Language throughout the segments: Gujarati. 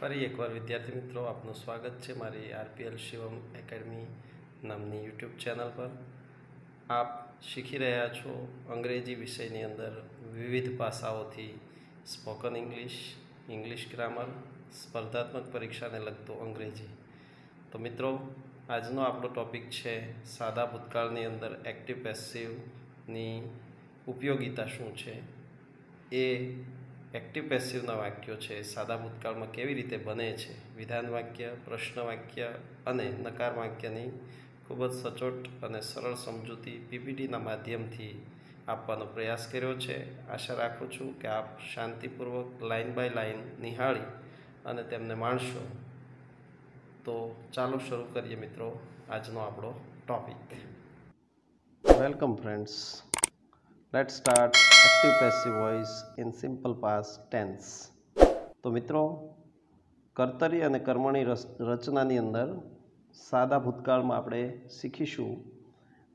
ફરી એકવાર વિદ્યાર્થી મિત્રો આપનું સ્વાગત છે મારી આરપીએલ શિવમ એકેડમી નામની યુટ્યુબ ચેનલ પર। આપ શીખી રહ્યા છો અંગ્રેજી વિષયની અંદર વિવિધ પાસાઓથી સ્પોકન ઇંગ્લિશ ગ્રામર, સ્પર્ધાત્મક પરીક્ષાને લગતું અંગ્રેજી। તો મિત્રો, આજનો આપણો ટૉપિક છે સાદા ભૂતકાળની અંદર એક્ટિવ પેસિવની ઉપયોગિતા શું છે। એ એક્ટિવ પેસિવના વાક્યો છે સાદા ભૂતકાળમાં કેવી રીતે બને છે, વિધાન વાક્ય, પ્રશ્ન વાક્ય અને નકાર વાક્યની ખૂબ જ સચોટ અને સરળ સમજૂતી પીપીટીના માધ્યમથી આપવાનો પ્રયાસ કર્યો છે। આશા રાખું છું કે આપ શાંતિપૂર્વક લાઇન બાય લાઇન નિહાળી અને તેમને માણશો। તો ચાલો શરૂ કરીએ મિત્રો આજનો આપણો topic. Welcome friends, let's start active passive voice in simple past tense. તો મિત્રો, કર્તરી અને કર્મણી રચનાની અંદર સાદા ભૂતકાળમાં આપણે શીખીશું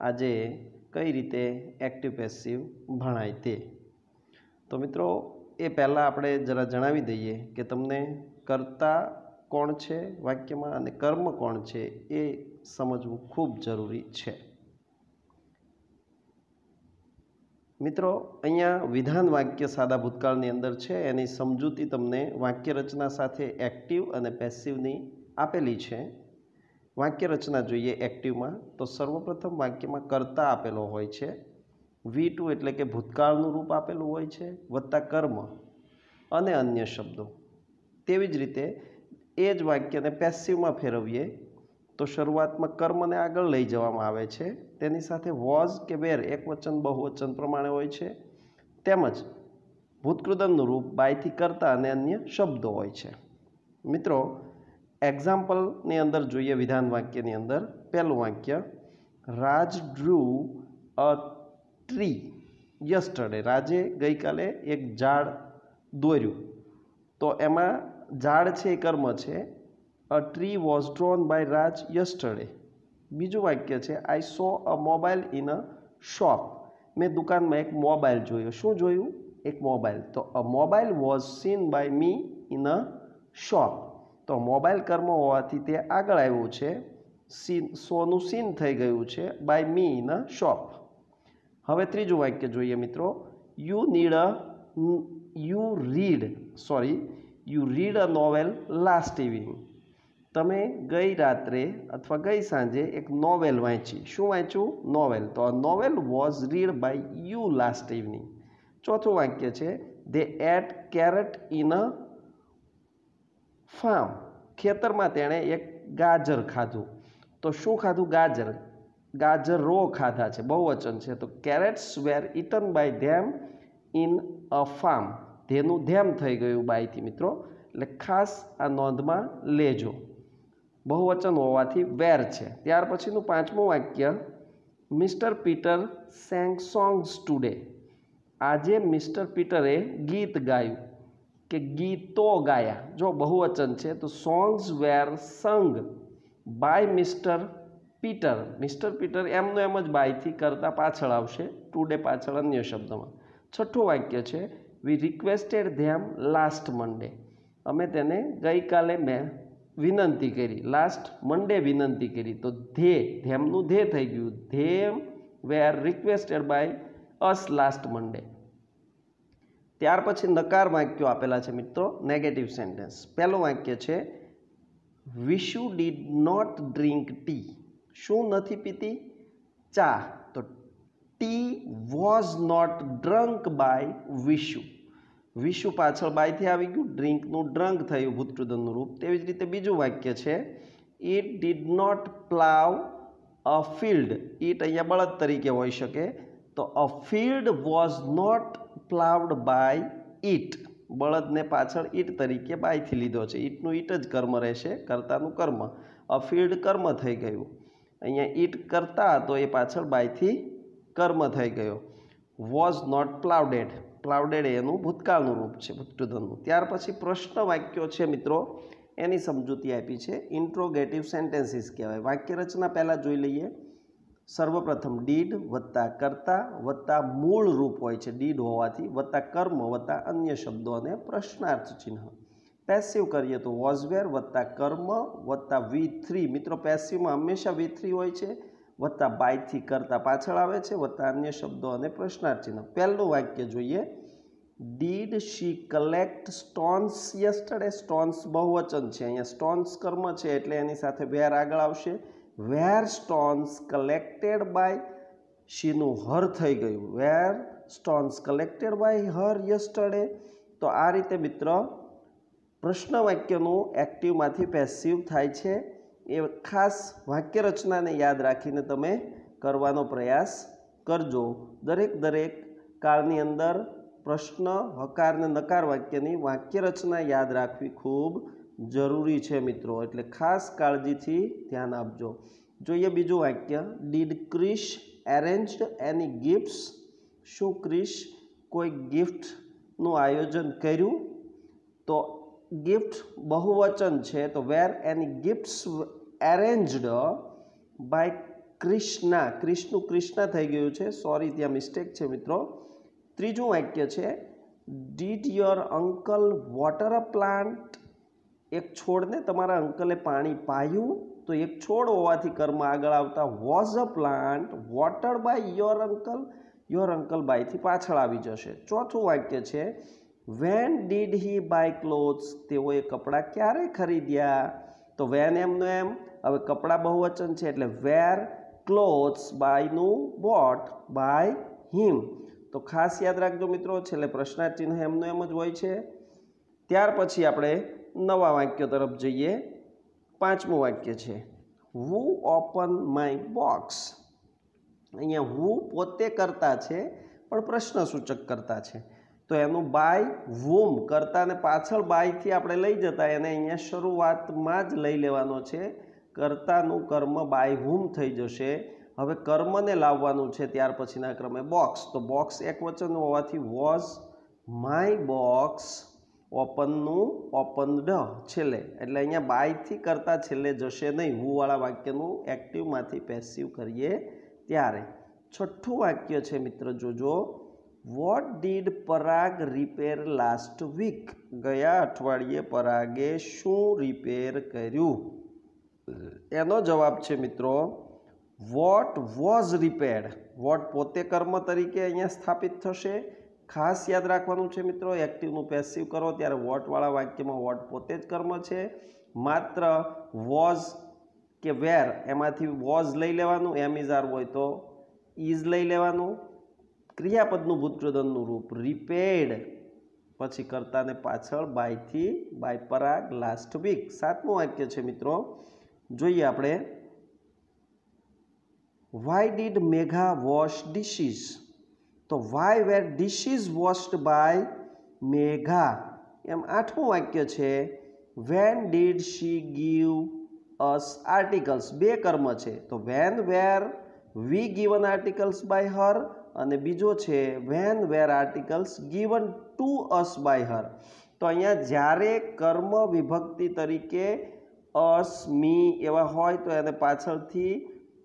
આજે કઈ રીતે એક્ટિવ પેસિવ ભણાય તે। તો મિત્રો, એ પહેલાં આપણે જરા જણાવી દઈએ કે તમને કર્તા કોણ છે વાક્યમાં અને કર્મ કોણ છે એ સમજવું ખૂબ જરૂરી છે। મિત્રો, અહીંયા વિધાન વાક્ય સાદા ભૂતકાળની અંદર છે, એની સમજૂતી તમને વાક્ય રચના સાથે એક્ટિવ અને પેસિવની આપેલી છે। વાક્ય રચના જોઈએ એક્ટિવમાં તો સર્વપ્રથમ વાક્યમાં કર્તા આપેલો હોય છે, V2 એટલે કે ભૂતકાળનું રૂપ આપેલું હોય છે, વત્તા કર્મ અને અન્ય શબ્દો। તેવી જ રીતે એ જ વાક્યને પેસિવમાં ફેરવીએ તો શરૂઆતમાં કર્મને આગળ લઈ જવામાં આવે છે, તેની સાથે વોઝ કે વેર એકવચન બહુવચન પ્રમાણે હોય છે, તેમજ ભૂતકૃદનનું રૂપ બાયથી કરતા અને અન્ય શબ્દો હોય છે। મિત્રો, એક્ઝામ્પલની અંદર જોઈએ વિધાન વાક્યની અંદર પહેલું વાક્ય, રાજ ડ્રુ અ ટ્રી યસ્ટરડે। રાજે ગઈકાલે એક ઝાડ દોર્યું, તો એમાં ઝાડ છે એ કર્મ છે। A tree was drawn by Raj yesterday. બીજું વાક્ય છે, I saw a mobile in a shop. મેં દુકાનમાં એક મોબાઈલ જોયો। શું જોયું? એક મોબાઈલ। તો a mobile was seen by me in a shop. તો મોબાઈલ કર્મ હોવાથી તે આગળ આવ્યું છે, સોનું સીન થઈ ગયું છે by me in a shop. હવે ત્રીજું વાક્ય જોઈએ મિત્રો, you read a novel last evening. તમે ગઈ રાત્રે અથવા ગઈ સાંજે એક નોવેલ વાંચી। શું વાંચ્યું? નોવેલ। તો a novel was read by you last evening. ચોથું વાક્ય છે, they ate carrot in a farm. ખેતરમાં તેણે એક ગાજર ખાધું। તો શું ખાધું? ગાજર। ગાજરો ખાધા છે, બહુવચન છે, તો carrots were eaten by them in a farm. ધેનું ધેમ થઈ ગયું બાયથી મિત્રો, એટલે ખાસ આ નોંધમાં લેજો, બહુવચન હોવાથી વેર છે। ત્યાર પછીનું પાંચમું વાક્ય, mister Peter sang songs today. આજે મિસ્ટર પીટરે ગીત ગાયું કે ગીતો ગાયા। જો બહુવચન છે તો songs were sung by mister Peter. Mister Peter એમનું એમ જ બાયથી કરતા પાછળ આવશે, ટુડે પાછળ અન્ય શબ્દમાં। છઠ્ઠું વાક્ય છે, વી રિક્વેસ્ટેડ ધેમ લાસ્ટ મંડે। અમે તેને ગઈકાલે વિનંતી કરી, લાસ્ટ મંડે વિનંતી કરી। તો ધેમનું ધે થઈ ગયું, ધેમ વેર રિક્વેસ્ટેડ બાય અસ લાસ્ટ મંડે। ત્યાર પછી નકાર વાક્યો આપેલા છે મિત્રો, નેગેટિવ સેન્ટેન્સ। પહેલું વાક્ય છે, Vishu did not drink tea. શું નથી પીતી? ચા। તો tea was not drunk by Vishu. Vishu પાછળ બાયથી આવી ગયું, ડ્રિંકનું ડ્રંક થયું ભૂતકૃદનનું રૂપ। તેવી જ રીતે બીજું વાક્ય છે, it did not plough a field. It અહીંયા બળદ તરીકે હોઈ શકે, તો a field was not ploughed by it. બળદને પાછળ ઈટ તરીકે બાયથી લીધો છે, ઈટનું ઈટ જ કર્મ રહેશે, કર્તાનું કર્મ। અ ફિલ્ડ કર્મ થઈ ગયું, અહીંયા ઈટ કરતા હતો એ પાછળ બાયથી કર્મ થઈ ગયો। વોઝ નોટ પ્લાવડેડ, પ્લાવડેડ એનું ભૂતકાળનું રૂપ છે ભૂતકૃદનનું। ત્યાર પછી પ્રશ્ન વાક્યો છે મિત્રો, એની સમજૂતી આપી છે, ઇન્ટ્રોગેટિવ સેન્ટેન્સીસ કહેવાય। વાક્ય રચના પહેલાં જોઈ લઈએ। સર્વપ્રથમ ડીડ વત્તા કર્તા વત્તા મૂળ રૂપ હોય છે ડીડ હોવાથી, વત્તા કર્મ વત્તા અન્ય શબ્દો અને પ્રશ્નાર્થ ચિહ્ન। પેસિવ કરીએ તો વોઝ વેર વત્તા કર્મ વત્તા V3 મિત્રો પેસિવમાં હંમેશા V3 હોય છે વત્તા બાયથી કરતા પાછળ આવે છે વત્તા અન્ય શબ્દો અને પ્રશ્નાર્થ ચિહ્ન. પહેલું વાક્ય જોઈએ. Did she collect stones yesterday. Stones બહુવચન છે, અહીંયા સ્ટોન્સ કર્મ છે એટલે એની સાથે વેર આગળ આવશે. વેર સ્ટોન્સ કલેક્ટેડ બાય, શીનું હર થઈ ગયું, were stones collected by her yesterday. તો આ રીતે મિત્ર પ્રશ્ન વાક્યનું એક્ટિવમાંથી પેસિવ થાય છે. એ ખાસ વાક્ય રચનાને યાદ રાખીને તમે કરવાનો પ્રયાસ કરજો. દરેક કાળની અંદર પ્રશ્ન, હકાર અને નકાર વાક્યની વાક્ય રચના યાદ રાખવી ખૂબ જરૂરી છે મિત્રો, એટલે ખાસ કાળજીથી ધ્યાન આપજો. જોઈએ બીજું વાક્ય. Did Krish arranged any gifts. શું ક્રિશ કોઈ ગિફ્ટનું આયોજન કર્યું? તો ગિફ્ટ બહુવચન છે તો વેર એની ગિફ્ટ્સ એરેન્જડ બાય ક્રિષ્ના. ક્રિશનું ક્રિષ્ના થઈ ગયું છે, સોરી ત્યાં મિસ્ટેક છે મિત્રો. ત્રીજું વાક્ય છે. Did your uncle water a plant. એક છોડને તમારા અંકલે પાણી પાયું. તો એક છોડ હોવાથી કર્મ આગળ આવતા was a plant watered by your uncle. Your uncle બાયથી પાછળ આવી જશે. ચોથું વાક્ય છે. When did he buy clothes. તેઓએ કપડાં ક્યારે ખરીદ્યા? તો વેન એમનો એમ, હવે કપડાં બહુવચન છે એટલે વેર ક્લોથ્સ બાયનું બોટ બાય હિમ. તો ખાસ યાદ રાખજો મિત્રો, છેલ્લે પ્રશ્નાર્થ ચિહ્ન એમનું એમ જ હોય છે. ત્યાર પછી આપણે નવા વાક્યો તરફ જઈએ. પાંચમું વાક્ય છે. હુ ઓપન માય બોક્સ. અહીંયા હુ પોતે કરતા છે પણ પ્રશ્ન સૂચક કરતા છે, તો એનું બાય વૂમ, કરતાને પાછળ બાયથી આપણે લઈ જતા એને અહીંયા શરૂઆતમાં જ લઈ લેવાનો છે. કર્તાનું કર્મ બાય વૂમ થઈ જશે. હવે કર્મને લાવવાનું છે ત્યાર પછીના ક્રમે બોક્સ. તો બોક્સ એક વચન હોવાથી વોઝ માય બોક્સ ઓપનનું ઓપનડ છેલ્લે, એટલે અહીંયા બાયથી કરતા છેલ્લે જશે નહીં. હુવાળા વાક્યનું એક્ટિવમાંથી પેસિવ કરીએ ત્યારે. છઠ્ઠું વાક્ય છે મિત્ર, જોજો. What did Parag repair last week. ગયા અઠવાડિયે પરાગે શું રિપેર કર્યું? એનો જવાબ છે મિત્રો વોટ વોઝ રિપેર્ડ. વોટ પોતે કર્મ તરીકે અહીંયા સ્થાપિત થશે. ખાસ યાદ રાખવાનું છે મિત્રો, એક્ટિવનું પેસિવ કરો ત્યારે વોટવાળા વાક્યમાં વોટ પોતે જ કર્મ છે. માત્ર વોઝ કે વેર એમાંથી વોઝ લઈ લેવાનું, એમ ઇઝ આર હોય તો ઇઝ લઈ લેવાનું. ક્રિયાપદનું ભૂતપ્રધાનનું રૂપ રિપેર્ડ, પછી કર્તાને પાછળ બાયથી બાય પરાગ લાસ્ટ વીક. સાતમું વાક્ય છે મિત્રો, જોઈએ આપણે. Why did Megha wash dishes. તો why were dishes washed by Megha. એમ આઠમું વાક્ય છે. When did she give us articles. બે કર્મ છે તો when were we given articles by her, અને બીજો છે when were articles given to us by her. તો અહીંયા જ્યારે કર્મ વિભક્તિ તરીકે અસ, મી એવા હોય તો એને પાછળથી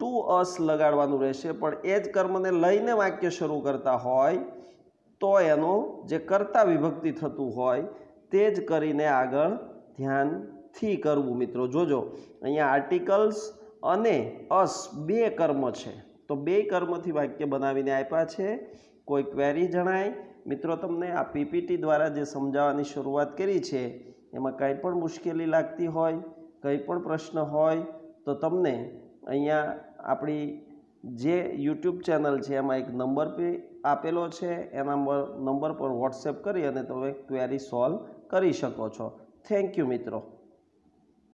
ટુ અસ લગાડવાનું રહેશે, પણ એ જ કર્મને લઈને વાક્ય શરૂ કરતા હોય તો એનું જે કર્તા વિભક્તિ થતું હોય તે જ કરીને આગળ ધ્યાનથી કરવું મિત્રો. જોજો અહીંયા આર્ટિકલ્સ અને અસ બે કર્મ છે, તો બે કર્મથી વાક્ય બનાવીને આપ્યા છે. કોઈ ક્વેરી જણાય મિત્રો તમને? આ પીપીટી દ્વારા જે સમજાવવાની શરૂઆત કરી છે એમાં કંઈ પણ મુશ્કેલી લાગતી હોય, કંઈ પણ પ્રશ્ન હોય તો તમને અહીંયા આપણી જે યુટ્યુબ ચેનલ છે એમાં એક નંબર બી આપેલો છે, એના નંબર પર વોટ્સએપ કરી અને તમે ક્વેરી સોલ્વ કરી શકો છો. થેન્ક યુ મિત્રો.